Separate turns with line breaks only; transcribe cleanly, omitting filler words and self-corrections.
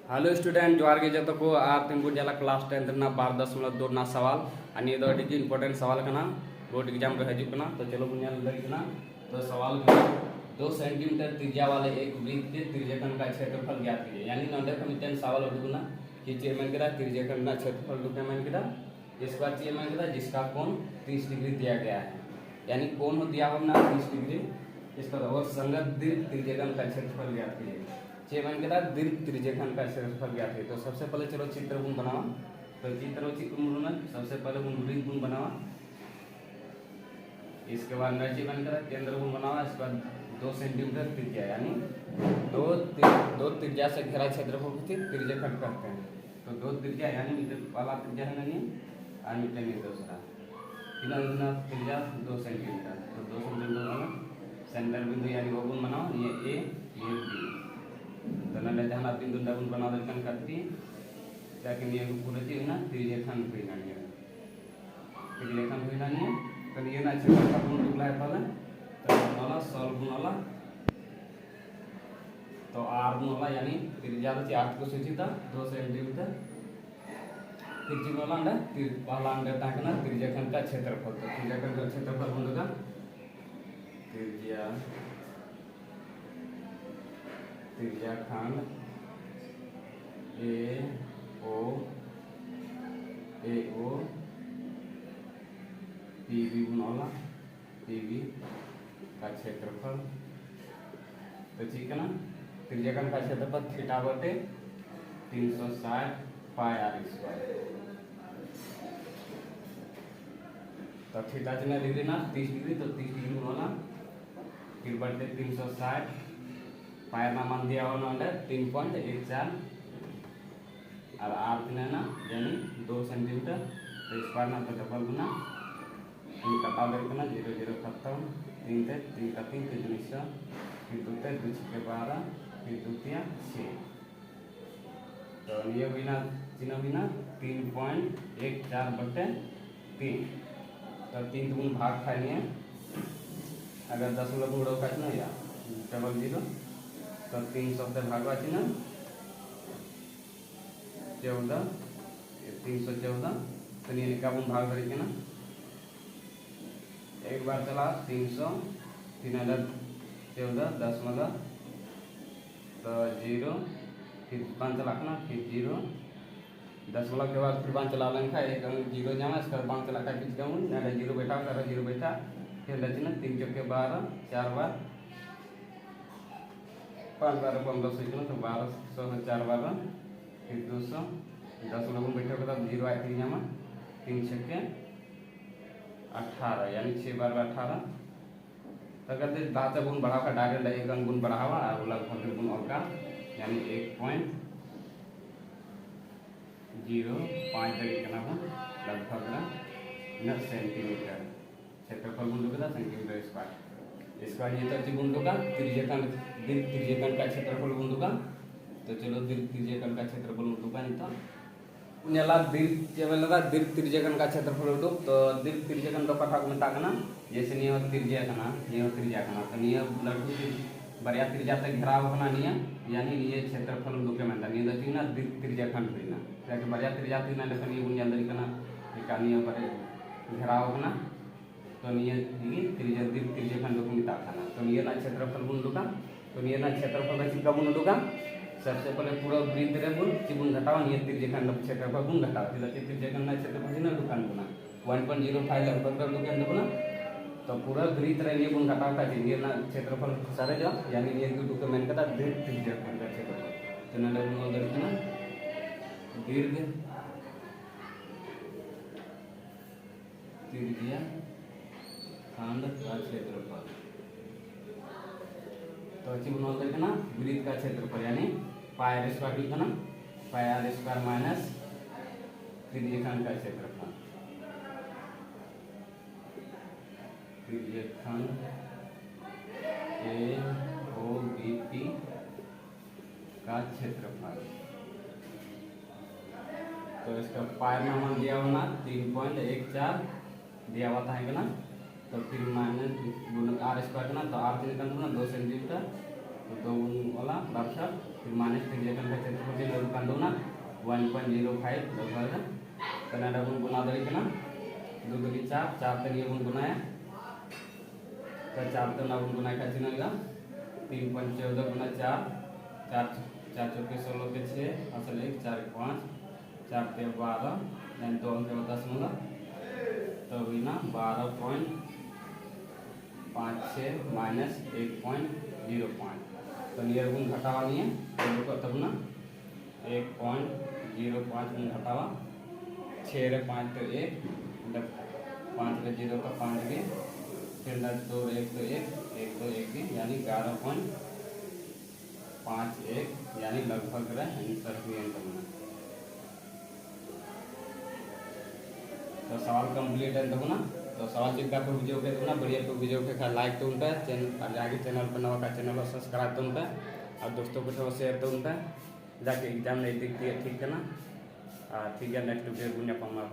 Hello student जोहार गे जतो को आर तीन बुन जाला क्लास 10 ना 12.2 ना सवाल अनि दो डी इंपोर्टेंट सवाल कना बोर्ड एग्जाम रे हजू कना तो चलो बुनिया लगी कना तो सवाल कना 2 सेंटीमीटर त्रिज्या वाले एक वृत्त के त्रिज्याखंड का क्षेत्रफल ज्ञात कीजिए यानी नंदे को मिटन सवाल उठुना कि जे मन करा त्रिज्याखंड का क्षेत्रफल रुपए मन करा इस बार ये मन करा जिसका कोण 30 डिग्री दिया गया है यानी कोण हो दिया हमने 30 डिग्री इसका और संगत दीर्घ त्रिज्याखंड का क्षेत्रफल ज्ञात कीजिए मन के बाद दीर्घ त्रिज्याखंड का क्षेत्रफल ज्ञात है। तो सबसे पहले चलो चित्र गुण बनावा। तो चित्र गुण सबसे पहले वृत्त गुण बनावा, इसके बाद नर्ची बन कर केंद्र गुण बनावा। इसके बाद 2 सेंटीमीटर त्रिज्या यानी दो त्रिज्या से घेरा क्षेत्रफल को त्रिज्याखंड कहते हैं। तो 2 त्रिज्या यानी मीटर वाला त्रिज्या है नहीं और मीटर में दूसरा तीन त्रिज्या 2 सेंटीमीटर। तो 2 सेंटीमीटर वाला सेंटर बिंदु यानी वो गुण बनाओ, ये ए ये बी। तो नले जहां बिंदु डबल बना देkan करती ताकि ये पूरा चीज ना त्रिज्याखंड होइना नहीं त्रिज्याखंड होइना नहीं। तो ये ना क्षेत्रफल गुण रुला है पहले तो वाला सॉल्व गुण वाला तो r गुण वाला यानी त्रिज्या से 8 को सूचित 2 सेंटीमीटर त्रिज्या वाला अंडा पहला अंडा ताकना त्रिज्याखंड का क्षेत्रफल। तो त्रिज्याखंड का क्षेत्रफल होगा त्रिज्याखंड ए ओ पीबी गुणा पीबी का क्षेत्रफल। तो ठीक है ना, त्रिज्याखंड का क्षेत्रफल थीटा बटे 360 पाई आर स्क्वायर। तो थीटा कितना डिग्री ना 30 डिग्री, तो 30 डिग्री गुणा फिर बटे 360 पायर ना मान दिया हुआ अंडर 3.14 और आर कितना ना यानी 2 सेंटीमीटर। तो इस बार ना तो डबल गुना इन कटा देते ना 0 0 खत्म 3 से 3 का 3 फिर 2 फिर 2 से 2 के 12 फिर 2 6। तो ये बिना चिन्ह बिना 3.14 बटे 3। तो 3 गुण भाग खाइए अगर 10 गुणों का ना या डबल 0 तो 300 से भागवा चिन्ह 14 314। तो ये का गुण भाग करेंगे ना एक बार चला 300 3,14 10 तो 0 फिर 5 लाख ना फिर 0 10 के बाद फिर 5 ला लेंगे एक 0 जाना इसका 5 लाख का फिर जाऊँ ना 0 बैठा कर 0 बैठा फिर लचना 3 चौके 12 4 बार 5 बार 15 से तो 1200 4 बार फिर 200 10 लोगों बैठे के बाद 0 आए 3 जामा 3 छक्के 18 यानी 6 बार 18। तो अगर देख बात गुण बढ़ा का डायरेक्ट एक गुण बढ़ावा और लगभग गुण और का यानी 1.05 तरीके ना लगभग सेंटीमीटर क्षेत्रफल गुण होगा सेंटीमीटर स्क्वायर। इसका ये तो गुण होगा त्रिज्याखंड दीर्घ त्रिज्याखंड का क्षेत्रफल गुण होगा। तो चलो दीर्घ त्रिज्याखंड का क्षेत्रफल गुण होगा नहीं तो उन्हें दीर्घ त्रिज्याखंड का क्षेत्रफल उठो। तो दीर्घ त्रिज्याखंड तो कथा को मिटा जैसे नियो त्रिज्याखंड ये त्रिज्याखंड तो नियो लड्डू बरिया त्रिज्या तक घेराव होना नियो यानी ये क्षेत्रफल दुके में नहीं तो तीन दीर्घ त्रिज्याखंड होना ताकि बरिया त्रिज्या तीन लेकिन ये उन अंदर करना एकानियो बरे घेराव होना। तो निये त्रिज्या दीर्घ त्रिज्याखंड को मिटा खाना। तो निये ना क्षेत्रफल गुण होगा। तो निये ना क्षेत्रफल का चिका गुण होगा। सबसे पहले पूरा वृत्त रे गुण चिबुन घटावा निये त्रिज्याखंड क्षेत्रफल गुण घटावा तिला त्रिज्याखंड ना क्षेत्रफल ना दुकान गुना 1.05 लगभग दुकान गुना। तो पूरा वृत्त रे ये गुण घटावा का निये ना क्षेत्रफल सारे जो यानी निये गुण को मेन कता दीर्घ त्रिज्याखंड का क्षेत्रफल। तो ना गुण उधर ना दीर्घ त्रिज्याखंड का क्षेत्रफल। तो चिबुन उधर ना वृत्त का क्षेत्रफल यानी पाई आर स्क्वायर लिखना पाई आर स्क्वायर माइनस त्रिज्याखंड का क्षेत्रफल त्रिज्याखंड ए ओ बी पी का क्षेत्रफल। तो इसका पाई में मान दिया होना 3.14 दिया हुआ था है ना। तो फिर माइनस गुण आर स्क्वायर करना तो आर निकालना 2 सेंटीमीटर तो 2 वाला बराबर फिर माइनस त्रिज्याखंड का क्षेत्रफल के 1.05 लगभग कनाडा बन गुना दड़ी कना 2 दूनी 4 4 तनिए बन गुनाया तो 4 तो ना बन गुनाया का चिन्ह लगा 3 × 14 गुना 4 4 4 चौके 16 के 6 असल 1 4 5 4 पे 12 यानी 2 अंक 10 तो बिना 12.56 माइनस 1.05 तो नियर गुण घटावा नहीं है तो तब ना 1.05 गुण घटावा 6 रे 5 तो 1 5 रे 0 का 5 के फिर 2 रे 1 तो 1 तो 1 यानी 11.51 यानी लगभग आंसर भी आंसर बना। तो सवाल कंप्लीट है तो ना तो सवाल चिपका पर वीडियो के तो ना बढ़िया तो वीडियो के लाइक तो उनका चैनल आगे चैनल पर नवा का चैनल और सब्सक्राइब तो उनका और दोस्तों को थोड़ा शेयर तो उनका जाके एग्जाम नहीं दिखती है ठीक है ना ठीक है नेक्स्ट वीडियो गुना पाऊंगा।